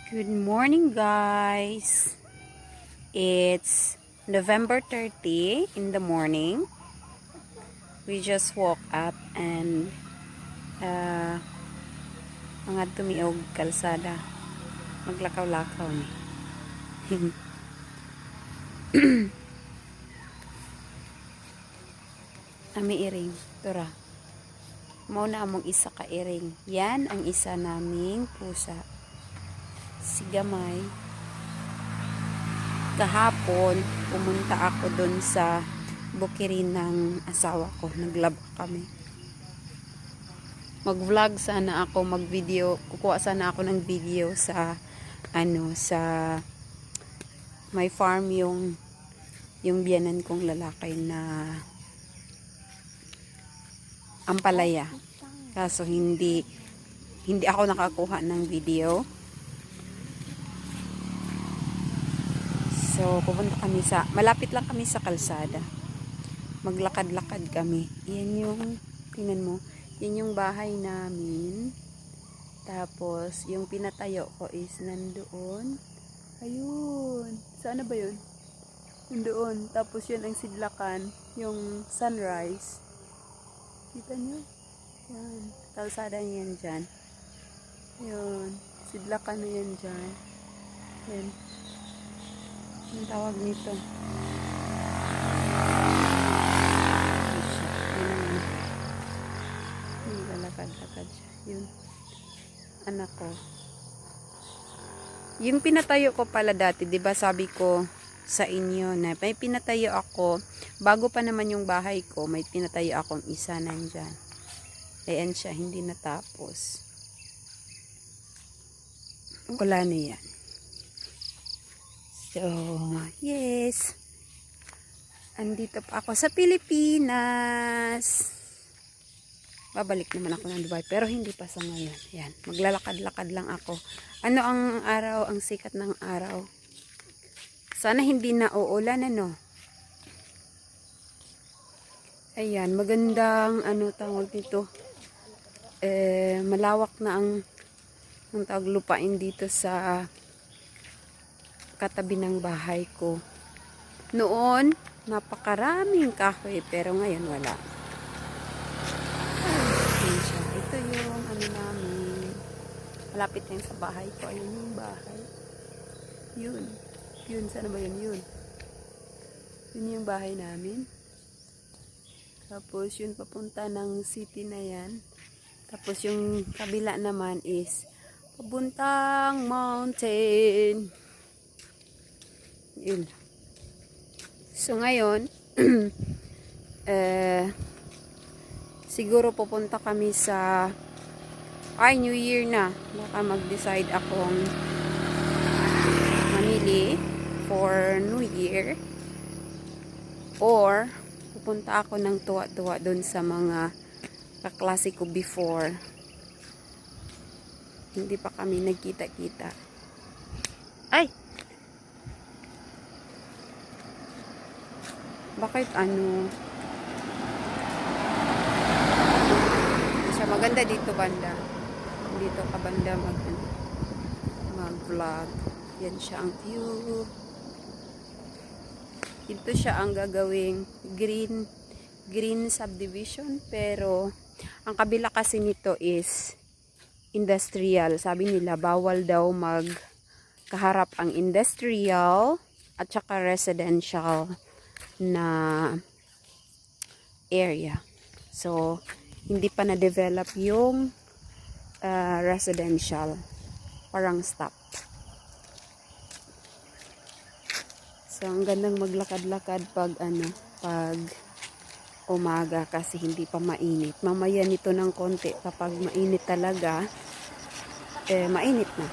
Good morning, guys. It's November 30 in the morning. We just woke up and mga tumiog kalsada. Maglakaw-lakaw ni. Ami iring. Tura. Mauna among isa ka iring. Yan ang isa naming pusa. Si Gamay. Kahapon, pumunta ako dun sa bukirin ng asawa ko. Naglaba kami. Mag-vlog sana ako, mag-video. Kukuha sana ako ng video sa sa my farm yung biyanan kong lalaki na ampalaya. Kaso hindi ako nakakuha ng video. So, pupunta kami malapit lang kami sa kalsada. Maglakad-lakad kami. Yan yung, tingnan mo, yan yung bahay namin. Tapos, yung pinatayo ko is nandoon. Ayun. Saan na ba yun? Nandoon. Tapos, yun ang sidlakan. Yung sunrise. Kita nyo? Yan. Kalsada yan dyan. Yun. Sidlakan na yan dyan. Yan. Ang tawag nito. Yung lalakad-lakad siya. Yun. Anak ko. Yung pinatayo ko pala dati, 'di ba sabi ko sa inyo na may pinatayo ako, bago pa naman yung bahay ko, may pinatayo akong isa nandyan. Ayan siya, hindi natapos. Wala na yan. So, yes. Andito pa ako sa Pilipinas. Babalik naman ako ng Dubai. Pero hindi pa sa ngayon. Yan. Maglalakad-lakad lang ako. Ano ang araw? Ang sikat ng araw. Sana hindi na uulan, ano? Ayan. Magandang, tawag nito? Malawak na ang tawag lupain dito sa katabi ng bahay ko. Noon, napakaraming kahoy, pero ngayon wala. Ay, ito yung namin. Malapit lang sa bahay ko. Ayun yung bahay. Yun. Yun, sana ba yun? Yun. Yun yung bahay namin. Tapos, yun papunta ng city na yan. Tapos, yung kabila naman is pabuntang mountain. Yun. So ngayon siguro pupunta kami sa New Year na. Baka mag-decide akong mamili for New Year or pupunta ako ng tuwa-tuwa doon sa mga kaklase ko before. Hindi pa kami nagkita-kita. Ay! Bakit siya maganda dito banda. Dito ka banda mag-vlog. Yan siya ang view. Ito siya ang gagawing green subdivision, pero ang kabila kasi nito is industrial. Sabi nila bawal daw magkaharap ang industrial at saka residential na area. So, hindi pa na-develop yung residential. Parang stop. So, ang gandang maglakad-lakad pag umaga kasi hindi pa mainit. Mamaya nito ng konti kapag mainit talaga, mainit na.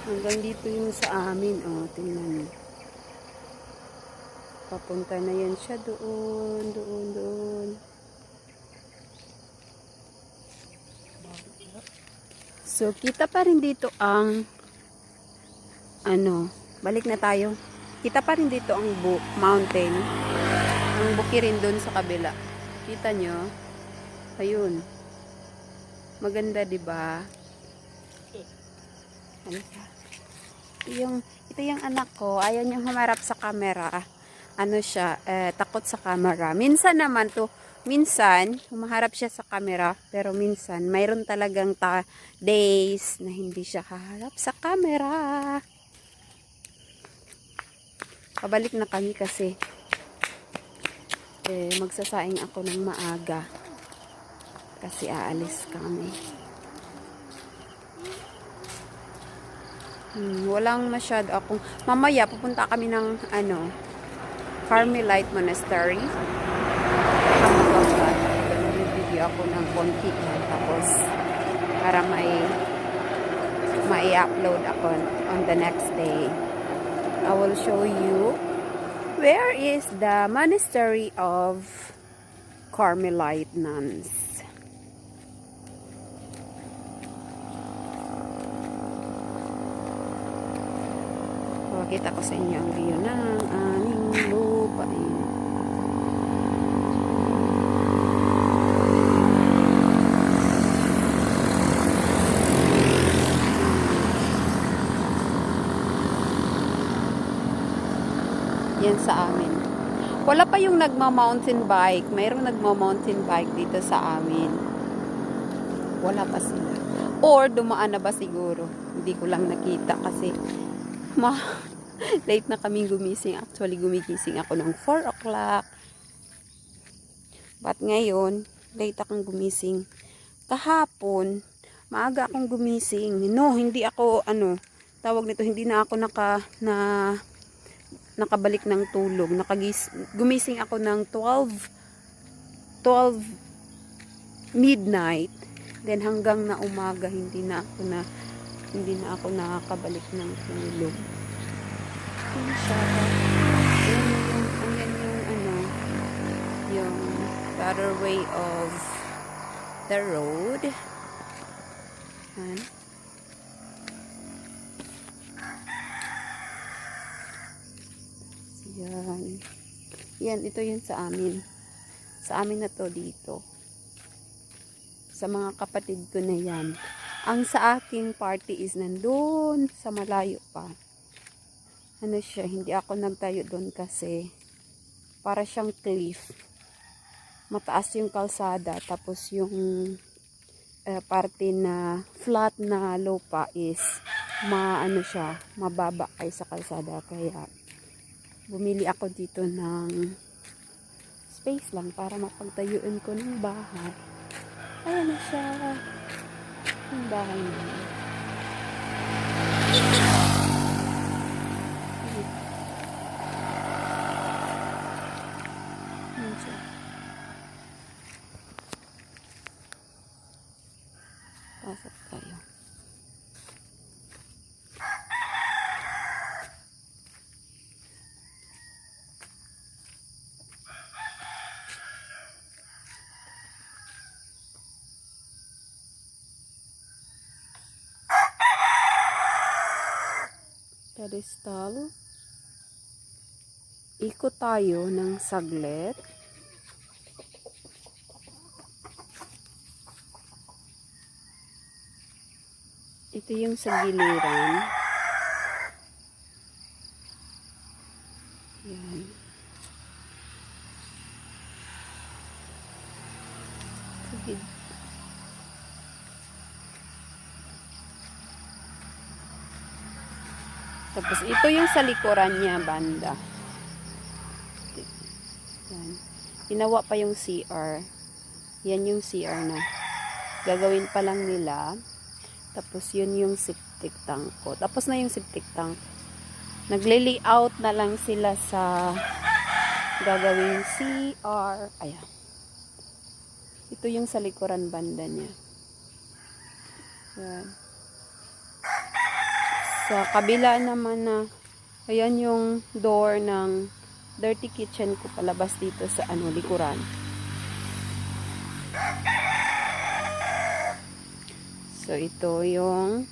Hanggang dito yung sa amin. Tingnan mo. Papunta na yan siya doon. So, kita pa rin dito ang balik na tayo. Kita pa rin dito ang mountain. Ang bukirin doon sa kabila. Kita nyo? Ayun. Maganda, 'di ba? Ano siya? Ito yung anak ko. Ayaw niyang humarap sa camera. Ano siya? Takot sa camera. Minsan naman minsan, humaharap siya sa camera. Pero minsan, mayroon talagang days na hindi siya haharap sa camera. Pabalik na kami kasi magsasaing ako ng maaga. Kasi aalis kami. Walang masyado akong mamaya pupunta kami ng Carmelite Monastery. Video ako ng konti tapos para mai-upload ako on the next day. I will show you where is the monastery of Carmelite nuns. Pakita ko sa inyo ang view ng aming lupain. Yan sa amin. Wala pa yung nagma-mountain bike. Mayroong nagma-mountain bike dito sa amin. Wala pa sila. Or dumaan na ba siguro? Hindi ko lang nakita kasi late na kaming gumising. Actually, gumigising ako ng 4 o'clock. But ngayon, late akong gumising. Kahapon, maaga akong gumising. No, hindi ako, tawag nito, hindi na ako nakabalik ng tulog. Gumising ako ng 12 midnight. Then hanggang na umaga, hindi na ako nakakabalik ng tulog. Yan siya. Yung better way of the road. Yan, ito yun sa amin. Sa amin na to dito. Sa mga kapatid ko na yan. Ang sa aking party is nandun sa malayo pa. Siya, hindi ako nagtayo doon kasi para siyang cliff. Mataas yung kalsada, tapos yung parte na flat na lupa is mababa ay sa kalsada. Kaya bumili ako dito ng space lang para mapagtayuan ko ng bahay. Ayan na siya. Yung bahay namin. Ayan siya. Pasok tayo. Pedestal. Ikot tayo ng saglit. Ito yung sa giliran. Yan. Sige. Tapos ito yung sa likuran niya, banda. Yan. Ginawa pa yung CR. Yan yung CR na gagawin pa lang nila. Tapos yun yung septic tank ko. Tapos na yung septic tank. Nagle-layout na lang sila sa gagawing CR. Ayan. Ito yung sa likuran banda niya. Yan. Sa kabila naman ayan yung door ng dirty kitchen ko palabas dito sa likuran. So ito yung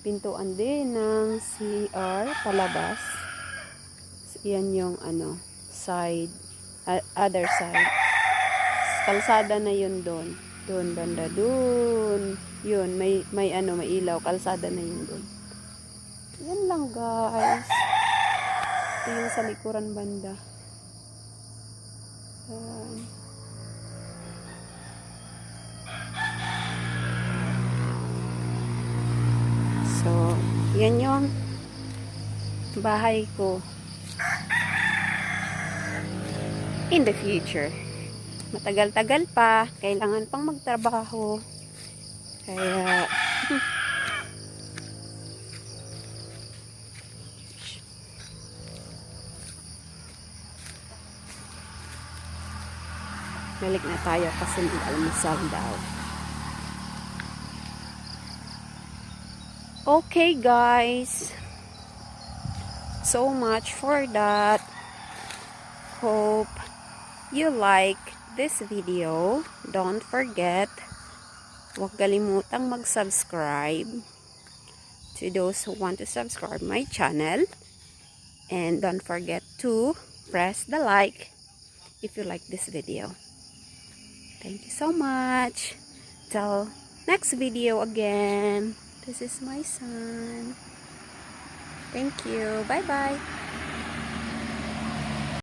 pintuan din ng CR palabas. So, yan yung side, other side. Kalsada na yun doon banda doon. Yun, may ilaw, kalsada na yun doon. Yan lang guys. Ito yung sa likuran banda. Ayan. So, yan yung bahay ko in the future. Matagal-tagal pa, kailangan pang magtrabaho. Kaya balik na tayo kasi mag-almusal daw. Okay guys, so much for that. Hope you like this video. Don't forget, huwag kalimutang mag-subscribe to those who want to subscribe my channel. And don't forget to press the like if you like this video. Thank you so much. Till next video again. This is my son. Thank you. Bye-bye.